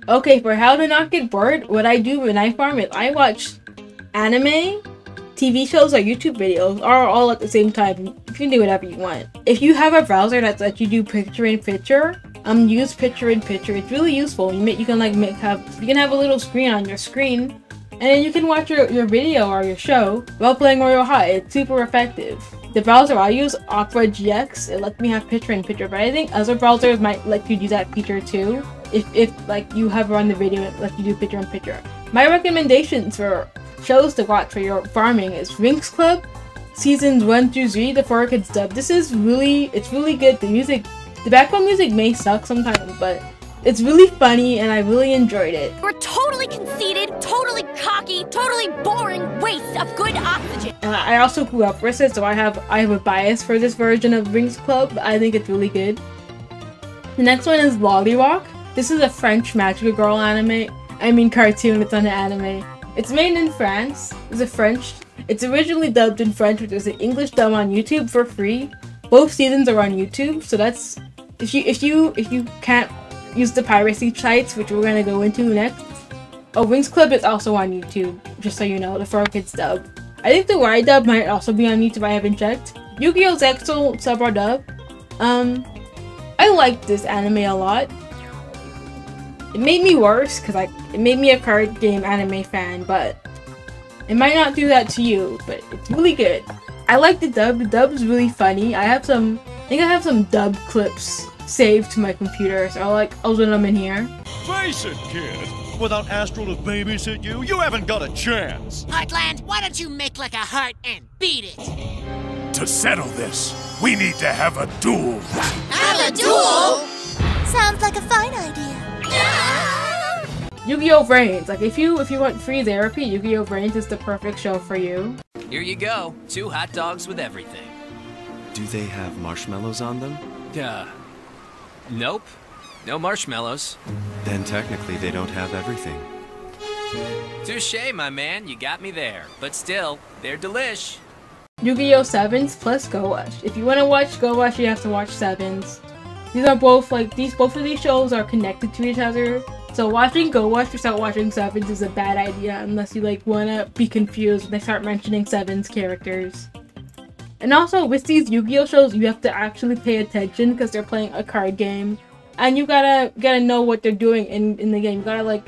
Okay, for how to not get bored, what I do when I farm is I watch anime, TV shows, or YouTube videos, or all at the same time. You can do whatever you want. If you have a browser that lets you do picture-in-picture, use picture-in-picture. It's really useful. You can have a little screen on your screen, and then you can watch your video or your show while playing Royale High. It's super effective. The browser I use, Opera GX, it lets me have picture-in-picture, but I think other browsers might let you do that feature too. If like you have run the video, it lets you do picture-in-picture. My recommendations for shows to watch for your farming is Winx Club, seasons 1 through 3, the 4Kids dub. It's really good. The background music may suck sometimes, but it's really funny and I really enjoyed it. You're totally conceited, totally cocky, totally boring waste of good oxygen. And I also grew up with it, so I have a bias for this version of Winx Club. I think it's really good. The next one is Lollywalk. This is a French magical girl anime. I mean cartoon, it's not an anime. It's made in France. It's originally dubbed in French, but there's an English dub on YouTube for free. Both seasons are on YouTube, so that's if you can't use the piracy sites, which we're gonna go into next. Oh, Winx Club is also on YouTube, just so you know, the 4Kids dub. I think the Y dub might also be on YouTube, I haven't checked. Yu-Gi-Oh! Zexal sub or dub. I liked this anime a lot. It made me worse, because it made me a card game anime fan, but it might not do that to you, but it's really good. I like the dub. The dub is really funny. I think I have some dub clips saved to my computer, so I'll put them in here. Face it, kid. Without Astral to babysit you, you haven't got a chance. Heartland, why don't you make like a heart and beat it? To settle this, we need to have a duel. Have a duel? Sounds like a fine idea. Yu-Gi-Oh! Brains. Like if you want free therapy, Yu-Gi-Oh! Brains is the perfect show for you. Here you go. 2 hot dogs with everything. Do they have marshmallows on them? Nope. No marshmallows. Then technically they don't have everything. Touché, my man. You got me there. But still, they're delish. Yu-Gi-Oh! 7s plus Go Watch. If you want to watch Go Watch, you have to watch 7s. These are both both of these shows are connected to each other. So watching Go Watch without watching 7s is a bad idea unless you wanna be confused when they start mentioning 7s characters. And also with these Yu-Gi-Oh! Shows, you have to actually pay attention because they're playing a card game. And you gotta know what they're doing in the game. You gotta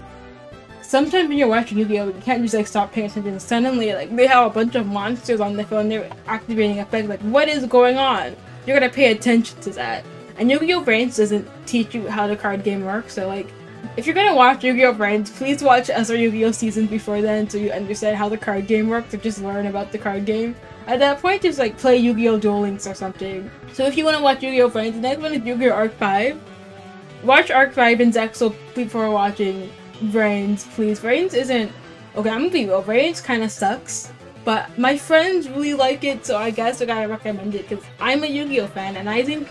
sometimes when you're watching Yu-Gi-Oh! You can't just stop paying attention. Suddenly they have a bunch of monsters on the phone, they're activating effects, what is going on? You're gonna pay attention to that. And Yu-Gi-Oh! Brains doesn't teach you how the card game works, so if you're gonna watch Yu-Gi-Oh! Brains, please watch other Yu-Gi-Oh! seasons before then so you understand how the card game works or just learn about the card game. At that point, just play Yu-Gi-Oh! Duel Links or something. So if you want to watch Yu-Gi-Oh! Brains, the next one is Yu-Gi-Oh! Arc 5. Watch Arc 5 and Zexal before watching Brains, please. Brains isn't... Okay, I'm gonna be real, Brains kinda sucks. But my friends really like it, so I guess I gotta recommend it because I'm a Yu-Gi-Oh! Fan and I think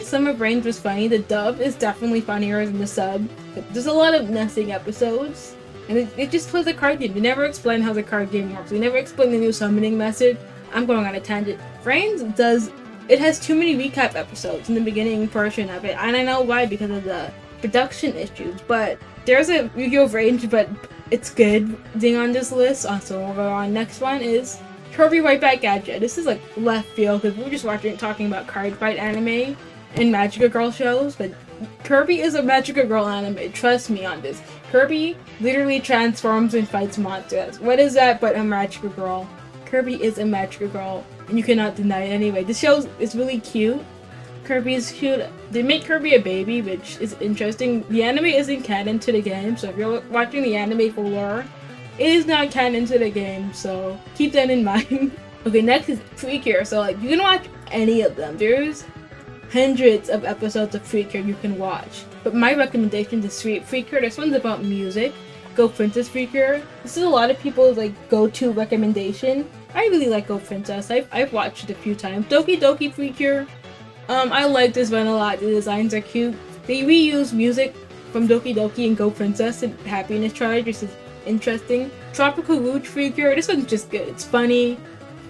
Summer Brains was funny. The dub is definitely funnier than the sub. There's a lot of nesting episodes, and it just plays a card game. They never explain how the card game works. They never explain the new summoning method. I'm going on a tangent. Brains has too many recap episodes in the beginning portion of it, and I know why, because of the production issues. But there's a Yu-Gi-Oh! Range, but it's good thing on this list. So we'll go on. Next one is Kirby Right Back Gadget. This is left field because we were just talking about card fight anime and Magica Girl shows, but Kirby is a Magica Girl anime. Trust me on this. Kirby literally transforms and fights monsters. What is that but a Magica Girl? Kirby is a Magica Girl, and you cannot deny it anyway. This show is really cute. Kirby is cute. They make Kirby a baby, which is interesting. The anime isn't canon to the game, so if you're watching the anime for lore, it is not canon to the game, so keep that in mind. Okay, next is Precure. So you can watch any of them. There's hundreds of episodes of Precure you can watch. But my recommendation is Precure. This one's about music. Go Princess Precure. This is a lot of people's go-to recommendation. I really like Go Princess. I've watched it a few times. Doki Doki Precure. I like this one a lot. The designs are cute. They reuse music from Doki Doki and Go Princess and Happiness Charge, which is interesting. Tropical Rouge Precure. This one's just good. It's funny.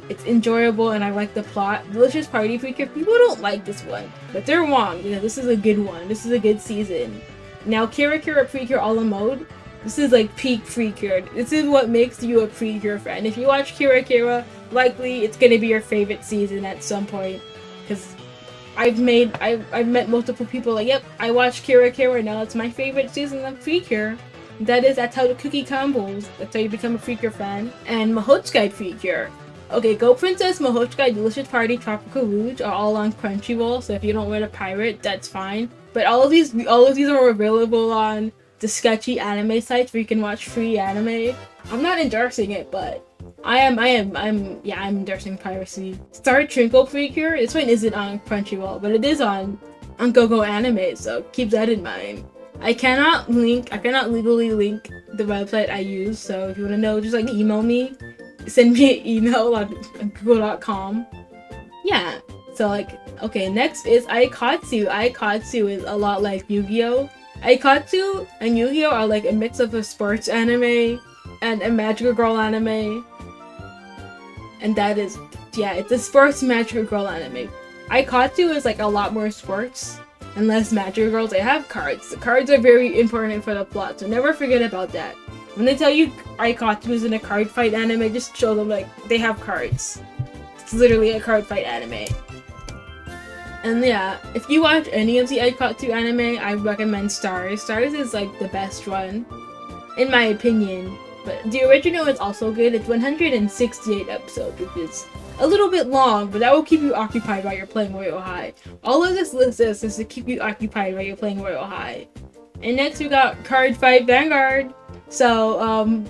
It's enjoyable, and I like the plot. Delicious Party Precure. People don't like this one, but they're wrong. This is a good one. This is a good season. Now Kira Kira Precure a la mode, this is like peak Precure. This is what makes you a Precure fan. If you watch Kira Kira, likely it's gonna be your favorite season at some point. Because I've met multiple people like, yep, I watched Kira Kira, now it's my favorite season of Precure. That's how the cookie combos. That's how you become a Precure fan. And Mahotsukai Precure. Okay, Go Princess, Mahotsukai, Delicious Party, Tropical Rouge are all on Crunchyroll, so if you don't want a pirate, that's fine. But all of these are available on the sketchy anime sites where you can watch free anime. I'm not endorsing it, but I'm endorsing piracy. Star Trinkle Precure, this one isn't on Crunchyroll, but it is on GoGo Anime, so keep that in mind. I cannot legally link the website I use, so if you want to know, just like email me. Send me an email on google.com. Yeah, so like, okay, next is Aikatsu. Aikatsu is a lot like Yu-Gi-Oh! Aikatsu and Yu-Gi-Oh! Are like a mix of a sports anime and a magical girl anime. And that is, yeah, it's a sports magical girl anime. Aikatsu is like a lot more sports and less magical girls. They have cards. The cards are very important for the plot, so never forget about that. When they tell you Aikatsu is in a card fight anime, just show them like they have cards. It's literally a card fight anime. And yeah, if you watch any of the Aikatsu anime, I recommend Stars. Stars is like the best one, in my opinion. But the original is also good. It's 168 episodes, which is a little bit long, but that will keep you occupied while you're playing Royale High. All of this list is to keep you occupied while you're playing Royale High. And next we got Card Fight Vanguard. So,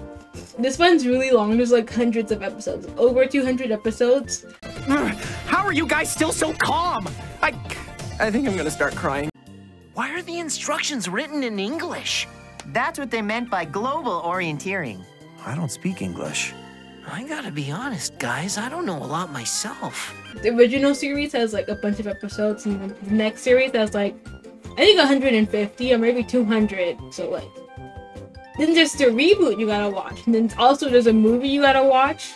this one's really long. There's like hundreds of episodes. Over 200 episodes. How are you guys still so calm? I think I'm gonna start crying. Why are the instructions written in English? That's what they meant by global orienteering. I don't speak English. I gotta be honest, guys, I don't know a lot myself. The original series has like a bunch of episodes, and the next series has like, I think 150 or maybe 200. So like, then there's the reboot you gotta watch, and then also there's a movie you gotta watch.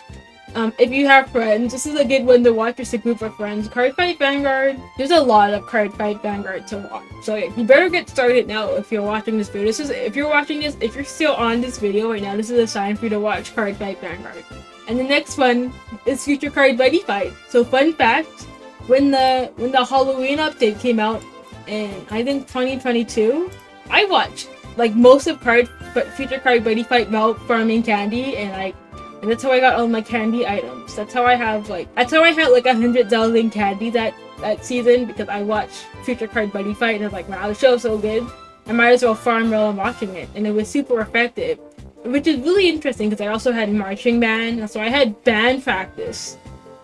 If you have friends, this is a good one to watch with a group of friends. Card Fight Vanguard, there's a lot of Card Fight Vanguard to watch. So yeah, you better get started now if you're watching this video. If you're still on this video right now, this is a sign for you to watch Card Fight Vanguard. And the next one is Future Card Buddy Fight. So fun fact, when the Halloween update came out in, I think 2022, I watched like most of Future Card Buddy Fight while farming candy, and that's how I got all my candy items. That's how I had like 100,000 candy that season, because I watched Future Card Buddy Fight and I was like, wow, the show's so good, I might as well farm while I'm watching it, and it was super effective. Which is really interesting because I also had marching band, so I had band practice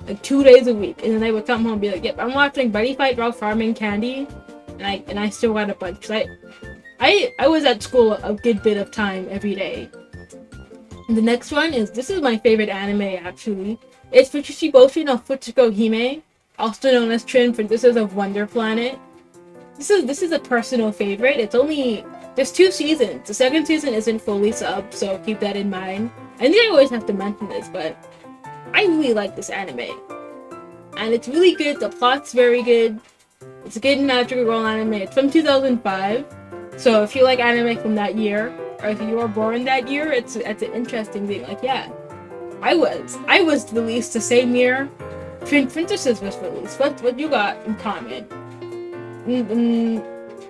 like 2 days a week, and then I would come home and be like, yep, I'm watching Buddy Fight while farming candy, and I still got a bunch. I was at school a good bit of time every day. And the next one this is my favorite anime actually. It's Futshiboshi no Futsuko Hime, also known as Twin Princesses of Wonder Planet. This is a personal favorite. There's 2 seasons. The second season isn't fully subbed, so keep that in mind. I think I always have to mention this, but I really like this anime. And it's really good. The plot's very good. It's a good magical girl anime. It's from 2005. So if you like anime from that year, or if you were born that year, it's an interesting thing. Like, yeah, I was released the same year Twin Princesses was released. What you got in common?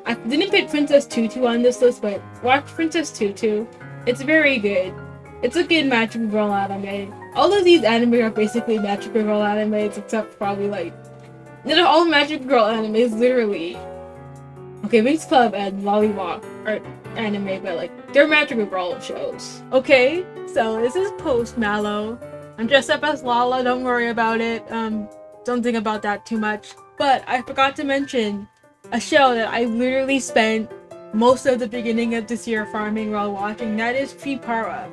I didn't put Princess Tutu on this list, but watch Princess Tutu. It's very good. It's a good magical girl anime. All of these anime are basically magical girl animes, except probably like, they're all magical girl animes, literally. Okay, Winx Club and Lollywalk are anime, but like, they're magical girl shows. Okay, so this is post Mallow. I'm dressed up as Lala, don't worry about it. Don't think about that too much. But I forgot to mention a show that I literally spent most of the beginning of this year farming while watching. That is Prepara.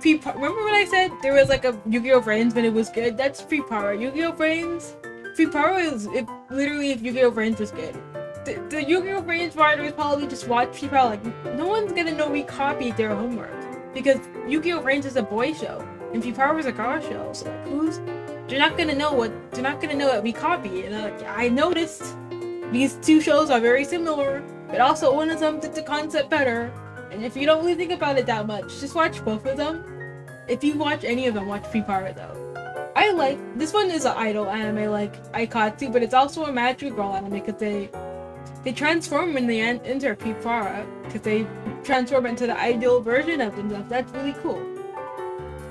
Remember when I said there was like a Yu-Gi-Oh! Friends when it was good? That's Prepara. Yu-Gi-Oh! Friends? Prepara is literally if Yu-Gi-Oh! Friends was good. The Yu-Gi-Oh! Friends writers probably just watch Prepara like, no one's gonna know we copied their homework. Because Yu-Gi-Oh! Friends is a boy show, and Prepara was a girl show. So like, they're not gonna know that we copied. And I noticed these 2 shows are very similar. but also one of them did the concept better. And if you don't really think about it that much, just watch both of them. If you watch any of them, watch Pipara though. I like, this one is an idol anime like Aikatsu, but it's also a magic girl anime because they transform when they enter Pipara, because they transform into the ideal version of themselves. That's really cool.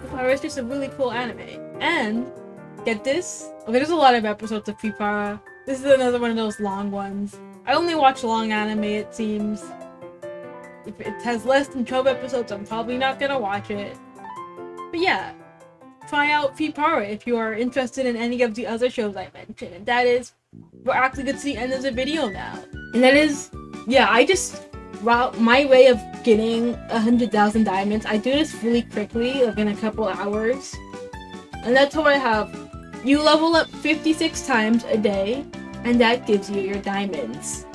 Pipara is just a really cool anime. And, get this, okay, there's a lot of episodes of Pipara. This is another one of those long ones. I only watch long anime, it seems. If it has less than 12 episodes, I'm probably not gonna watch it. But yeah, try out Pipara if you are interested in any of the other shows I mentioned. And that is, we're actually get to the end of the video now. And that is, yeah, my way of getting 100,000 diamonds, I do this really quickly, like in a couple hours. And that's how I have, you level up 56 times a day, and that gives you your diamonds.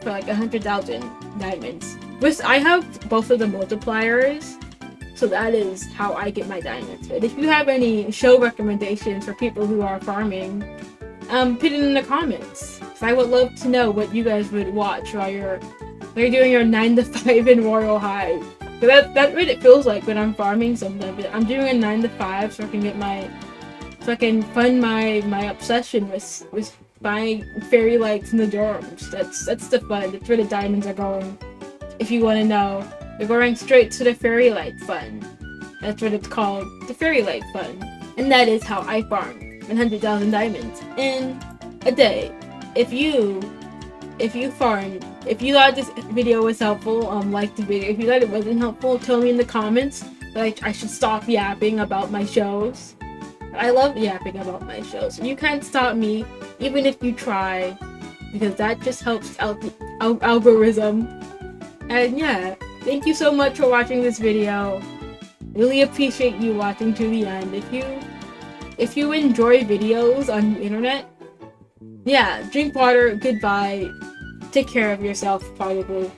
For like 100,000 diamonds. I have both of the multipliers, so that is how I get my diamonds. But if you have any show recommendations for people who are farming, put it in the comments. So I would love to know what you guys would watch while you're doing your 9 to 5 in Royal High. So that's what it feels like when I'm farming sometimes. I'm doing a 9 to 5 so I can get so I can fund my obsession with buying fairy lights in the dorms. That's the fun. That's where the diamonds are going. If you want to know, they're going straight to the fairy light fund. That's what it's called, the fairy light fund. And that is how I farm 100,000 diamonds in a day. If you thought this video was helpful, like the video. If you thought it wasn't helpful, tell me in the comments that I should stop yapping about my shows. I love yapping about my shows. You can't stop me, even if you try, because that just helps out the algorithm. And yeah, thank you so much for watching this video. Really appreciate you watching to the end. If you enjoy videos on the internet, yeah, drink water, goodbye, take care of yourself, probably.